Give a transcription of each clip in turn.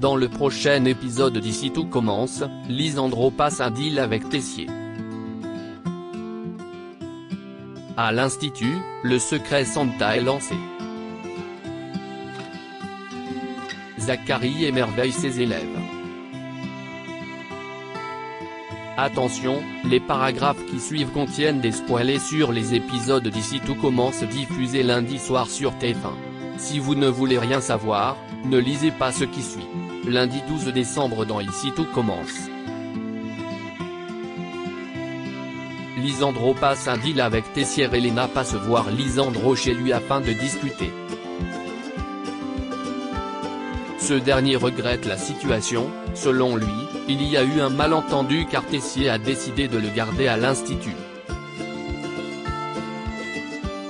Dans le prochain épisode d'Ici tout commence, Lisandro passe un deal avec Tessier. À l'Institut, le secret Santa est lancé. Zacharie émerveille ses élèves. Attention, les paragraphes qui suivent contiennent des spoilers sur les épisodes d'Ici tout commence diffusés lundi soir sur TF1. Si vous ne voulez rien savoir, ne lisez pas ce qui suit. Lundi 12 décembre dans Ici tout commence. Lisandro passe un deal avec Tessier. Elena passe voir Lisandro chez lui afin de discuter. Ce dernier regrette la situation. Selon lui, il y a eu un malentendu car Tessier a décidé de le garder à l'Institut.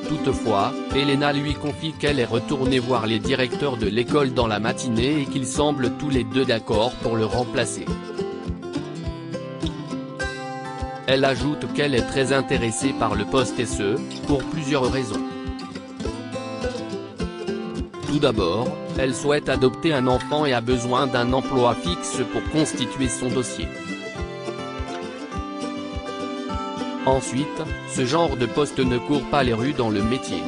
Toutefois, Elena lui confie qu'elle est retournée voir les directeurs de l'école dans la matinée et qu'ils semblent tous les deux d'accord pour le remplacer. Elle ajoute qu'elle est très intéressée par le poste et ce, pour plusieurs raisons. Tout d'abord, elle souhaite adopter un enfant et a besoin d'un emploi fixe pour constituer son dossier. Ensuite, ce genre de poste ne court pas les rues dans le métier.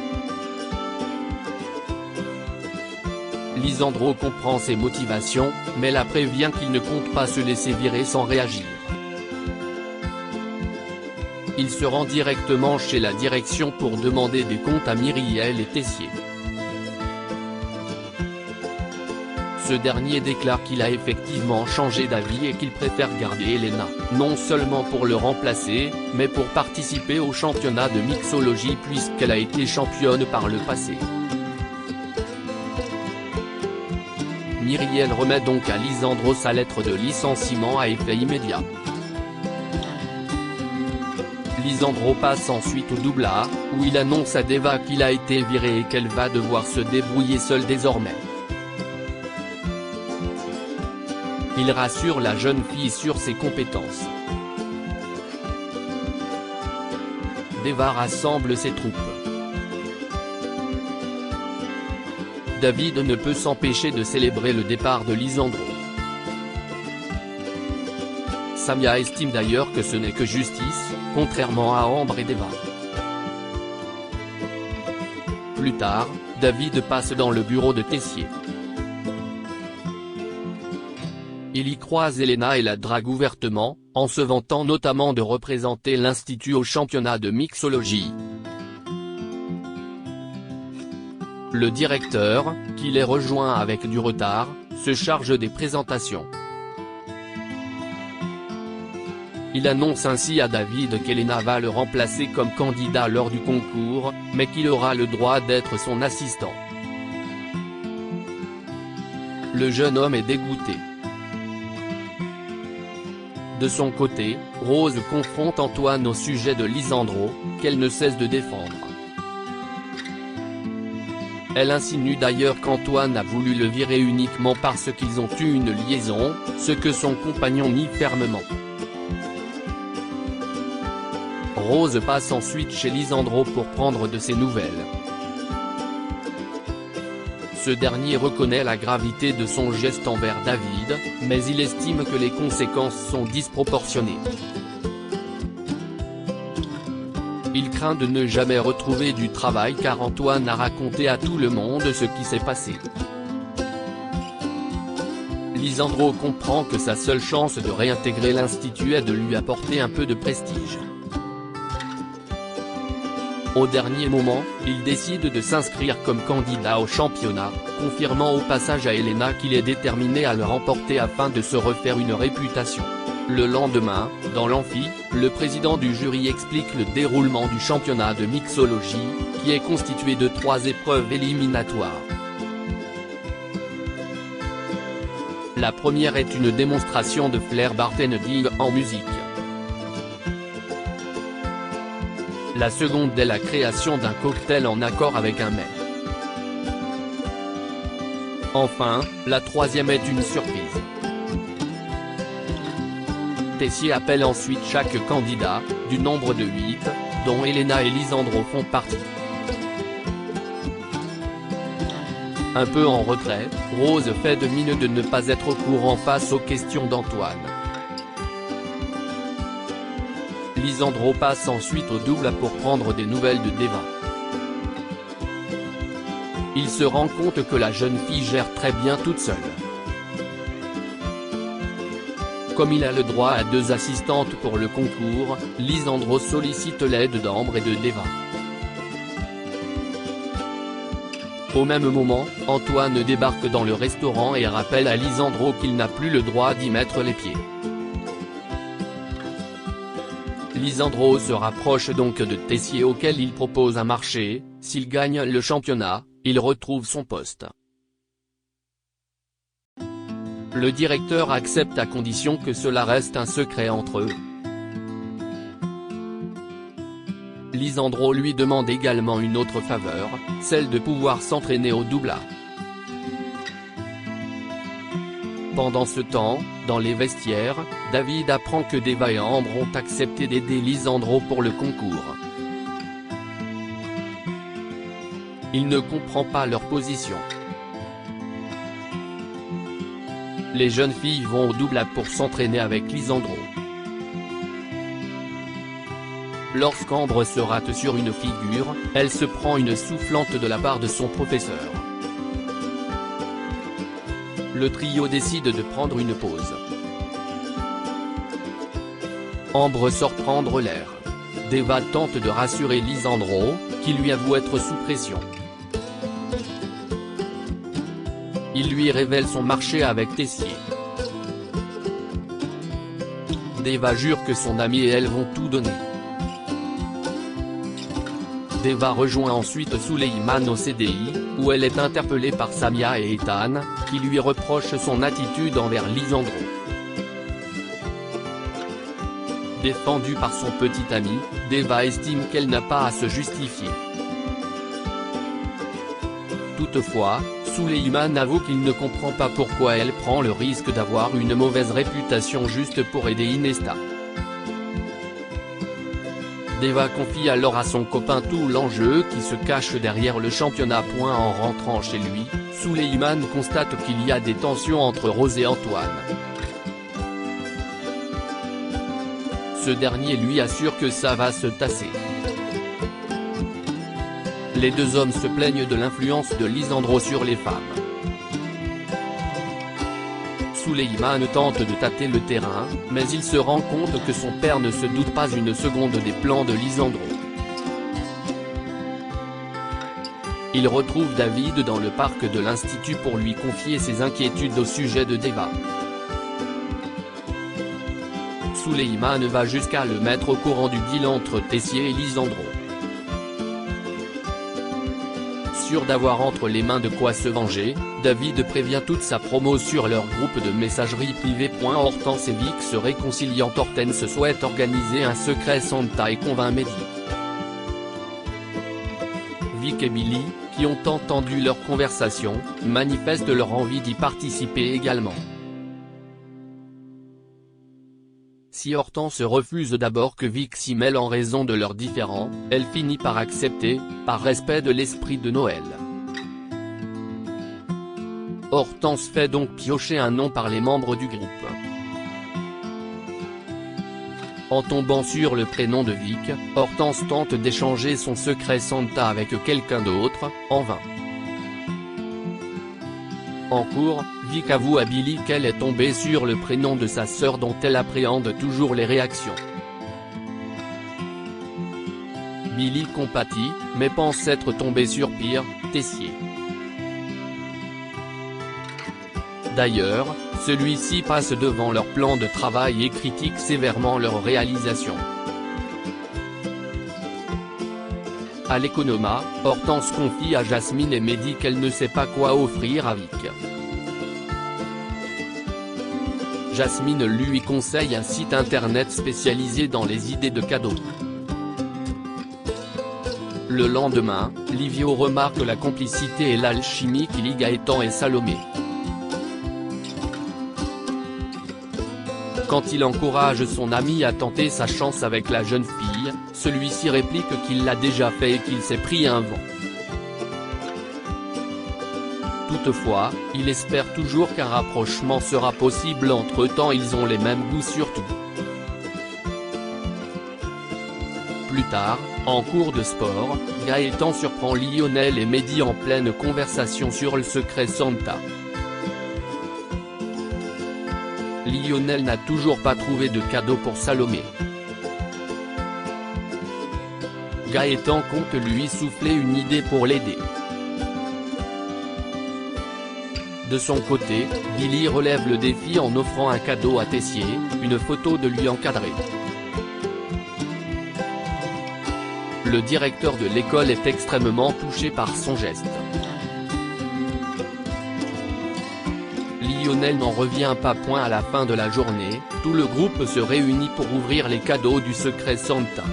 Lisandro comprend ses motivations, mais la prévient qu'il ne compte pas se laisser virer sans réagir. Il se rend directement chez la direction pour demander des comptes à Myriel et Tessier. Ce dernier déclare qu'il a effectivement changé d'avis et qu'il préfère garder Elena, non seulement pour le remplacer, mais pour participer au championnat de mixologie puisqu'elle a été championne par le passé. Myriel remet donc à Lisandro sa lettre de licenciement à effet immédiat. Lisandro passe ensuite au double A, où il annonce à Deva qu'il a été viré et qu'elle va devoir se débrouiller seule désormais. Il rassure la jeune fille sur ses compétences. Deva rassemble ses troupes. David ne peut s'empêcher de célébrer le départ de Lisandro. Samia estime d'ailleurs que ce n'est que justice, contrairement à Ambre et Deva. Plus tard, David passe dans le bureau de Tessier. Il y croise Elena et la drague ouvertement, en se vantant notamment de représenter l'Institut au championnat de mixologie. Le directeur, qui les rejoint avec du retard, se charge des présentations. Il annonce ainsi à David qu'Elena va le remplacer comme candidat lors du concours, mais qu'il aura le droit d'être son assistant. Le jeune homme est dégoûté. De son côté, Rose confronte Antoine au sujet de Lisandro, qu'elle ne cesse de défendre. Elle insinue d'ailleurs qu'Antoine a voulu le virer uniquement parce qu'ils ont eu une liaison, ce que son compagnon nie fermement. Rose passe ensuite chez Lisandro pour prendre de ses nouvelles. Ce dernier reconnaît la gravité de son geste envers David, mais il estime que les conséquences sont disproportionnées. Il craint de ne jamais retrouver du travail car Antoine a raconté à tout le monde ce qui s'est passé. Lisandro comprend que sa seule chance de réintégrer l'Institut est de lui apporter un peu de prestige. Au dernier moment, il décide de s'inscrire comme candidat au championnat, confirmant au passage à Elena qu'il est déterminé à le remporter afin de se refaire une réputation. Le lendemain, dans l'amphi, le président du jury explique le déroulement du championnat de mixologie, qui est constitué de 3 épreuves éliminatoires. La première est une démonstration de flair bartending en musique. La seconde est la création d'un cocktail en accord avec un mets. Enfin, la troisième est une surprise. Tessier appelle ensuite chaque candidat, du nombre de 8, dont Elena et Lisandro font partie. Un peu en retrait, Rose fait de mine de ne pas être au courant face aux questions d'Antoine. Lisandro passe ensuite au double pour prendre des nouvelles de Deva. Il se rend compte que la jeune fille gère très bien toute seule. Comme il a le droit à 2 assistantes pour le concours, Lisandro sollicite l'aide d'Ambre et de Deva. Au même moment, Antoine débarque dans le restaurant et rappelle à Lisandro qu'il n'a plus le droit d'y mettre les pieds. Lisandro se rapproche donc de Tessier auquel il propose un marché. S'il gagne le championnat, il retrouve son poste. Le directeur accepte à condition que cela reste un secret entre eux. Lisandro lui demande également une autre faveur, celle de pouvoir s'entraîner au double. Pendant ce temps, dans les vestiaires, David apprend que Deva et Ambre ont accepté d'aider Lisandro pour le concours. Il ne comprend pas leur position. Les jeunes filles vont au double pour s'entraîner avec Lisandro. Lorsqu'Ambre se rate sur une figure, elle se prend une soufflante de la part de son professeur. Le trio décide de prendre une pause. Ambre sort prendre l'air. Deva tente de rassurer Lisandro, qui lui avoue être sous pression. Il lui révèle son marché avec Tessier. Deva jure que son ami et elle vont tout donner. Deva rejoint ensuite Suleiman au CDI, où elle est interpellée par Samia et Ethan, qui lui reprochent son attitude envers Lisandro. Défendue par son petit ami, Deva estime qu'elle n'a pas à se justifier. Toutefois, Suleiman avoue qu'il ne comprend pas pourquoi elle prend le risque d'avoir une mauvaise réputation juste pour aider Inesta. Deva confie alors à son copain tout l'enjeu qui se cache derrière le championnat. En rentrant chez lui, Suleiman constate qu'il y a des tensions entre Rose et Antoine. Ce dernier lui assure que ça va se tasser. Les deux hommes se plaignent de l'influence de Lisandro sur les femmes. Suleiman tente de tâter le terrain, mais il se rend compte que son père ne se doute pas une seconde des plans de Lisandro. Il retrouve David dans le parc de l'Institut pour lui confier ses inquiétudes au sujet de Deva. Suleiman va jusqu'à le mettre au courant du deal entre Tessier et Lisandro. Sûr d'avoir entre les mains de quoi se venger, David prévient toute sa promo sur leur groupe de messagerie privée. Hortense et Vic se réconciliant. Hortense souhaite organiser un secret Santa et convainc Mehdi. Vic et Billy, qui ont entendu leur conversation, manifestent leur envie d'y participer également. Si Hortense refuse d'abord que Vic s'y mêle en raison de leurs différends, elle finit par accepter, par respect de l'esprit de Noël. Hortense fait donc piocher un nom par les membres du groupe. En tombant sur le prénom de Vic, Hortense tente d'échanger son secret Santa avec quelqu'un d'autre, en vain. En cours, Vic avoue à Billy qu'elle est tombée sur le prénom de sa sœur dont elle appréhende toujours les réactions. Billy compatit, mais pense être tombé sur pire, Tessier. D'ailleurs, celui-ci passe devant leur plan de travail et critique sévèrement leur réalisation. À l'Economa, Hortense confie à Jasmine et Mehdi qu'elle ne sait pas quoi offrir à Vic. Jasmine lui conseille un site internet spécialisé dans les idées de cadeaux. Le lendemain, Livio remarque la complicité et l'alchimie qui lie Gaëtan et Salomé. Quand il encourage son ami à tenter sa chance avec la jeune fille, celui-ci réplique qu'il l'a déjà fait et qu'il s'est pris un vent. Toutefois, il espère toujours qu'un rapprochement sera possible, entre-temps ils ont les mêmes goûts sur tout. Plus tard, en cours de sport, Gaëtan surprend Lionel et Mehdi en pleine conversation sur le secret Santa. Lionel n'a toujours pas trouvé de cadeau pour Salomé. Gaëtan compte lui souffler une idée pour l'aider. De son côté, Billy relève le défi en offrant un cadeau à Tessier, une photo de lui encadrée. Le directeur de l'école est extrêmement touché par son geste. Lionel n'en revient pas point à la fin de la journée, tout le groupe se réunit pour ouvrir les cadeaux du secret Santa.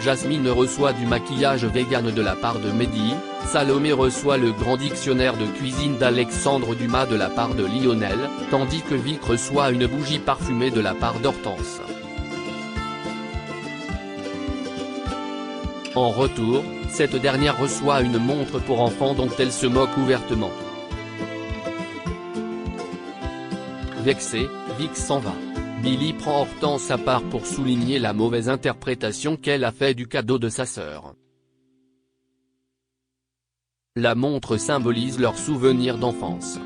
Jasmine reçoit du maquillage vegan de la part de Mehdi, Salomé reçoit le grand dictionnaire de cuisine d'Alexandre Dumas de la part de Lionel, tandis que Vic reçoit une bougie parfumée de la part d'Hortense. En retour, cette dernière reçoit une montre pour enfants dont elle se moque ouvertement. Vexé, Vic s'en va. Billy prend Hortense à part pour souligner la mauvaise interprétation qu'elle a fait du cadeau de sa sœur. La montre symbolise leurs souvenirs d'enfance.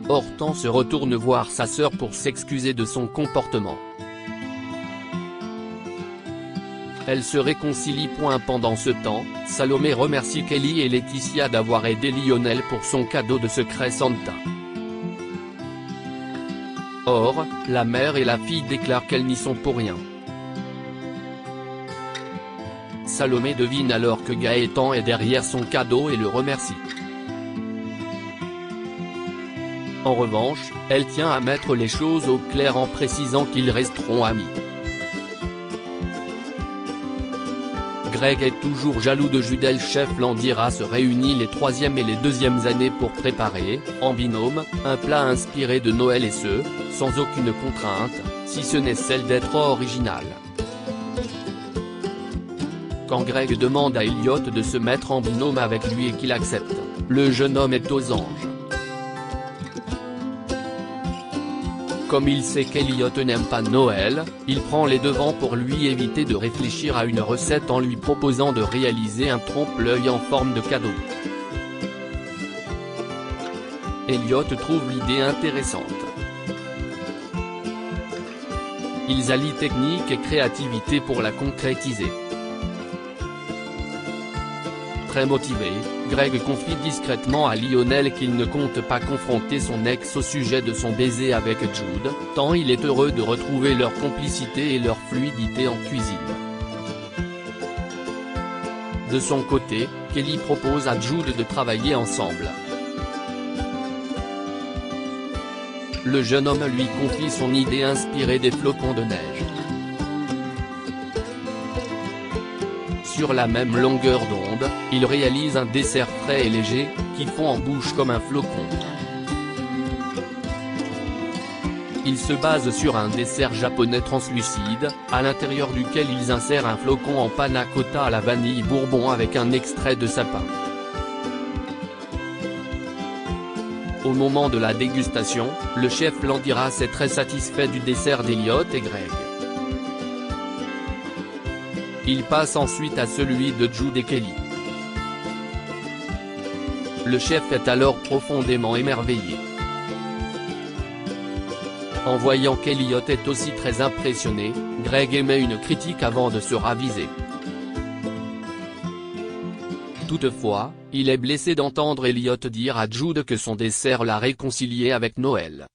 Hortense retourne voir sa sœur pour s'excuser de son comportement. Elle se réconcilie. Pendant ce temps, Salomé remercie Kelly et Laetitia d'avoir aidé Lionel pour son cadeau de secret Santa. Or, la mère et la fille déclarent qu'elles n'y sont pour rien. Salomé devine alors que Gaëtan est derrière son cadeau et le remercie. En revanche, elle tient à mettre les choses au clair en précisant qu'ils resteront amis. Greg est toujours jaloux de Jude. Chef Landira se réunit les 3e et les 2e années pour préparer, en binôme, un plat inspiré de Noël et ce, sans aucune contrainte, si ce n'est celle d'être original. Quand Greg demande à Elliot de se mettre en binôme avec lui et qu'il accepte, le jeune homme est aux anges. Comme il sait qu'Elliot n'aime pas Noël, il prend les devants pour lui éviter de réfléchir à une recette en lui proposant de réaliser un trompe-l'œil en forme de cadeau. Elliot trouve l'idée intéressante. Ils allient technique et créativité pour la concrétiser. Très motivé, Greg confie discrètement à Lionel qu'il ne compte pas confronter son ex au sujet de son baiser avec Jude, tant il est heureux de retrouver leur complicité et leur fluidité en cuisine. De son côté, Kelly propose à Jude de travailler ensemble. Le jeune homme lui confie son idée inspirée des flocons de neige. Sur la même longueur d'onde, ils réalisent un dessert frais et léger, qui fond en bouche comme un flocon. Ils se basent sur un dessert japonais translucide, à l'intérieur duquel ils insèrent un flocon en panna cotta à la vanille bourbon avec un extrait de sapin. Au moment de la dégustation, le chef Landiras est très satisfait du dessert d'Elliot et Greg. Il passe ensuite à celui de Jude et Kelly. Le chef est alors profondément émerveillé. En voyant qu'Elliot est aussi très impressionné, Greg émet une critique avant de se raviser. Toutefois, il est blessé d'entendre Elliot dire à Jude que son dessert l'a réconcilié avec Noël.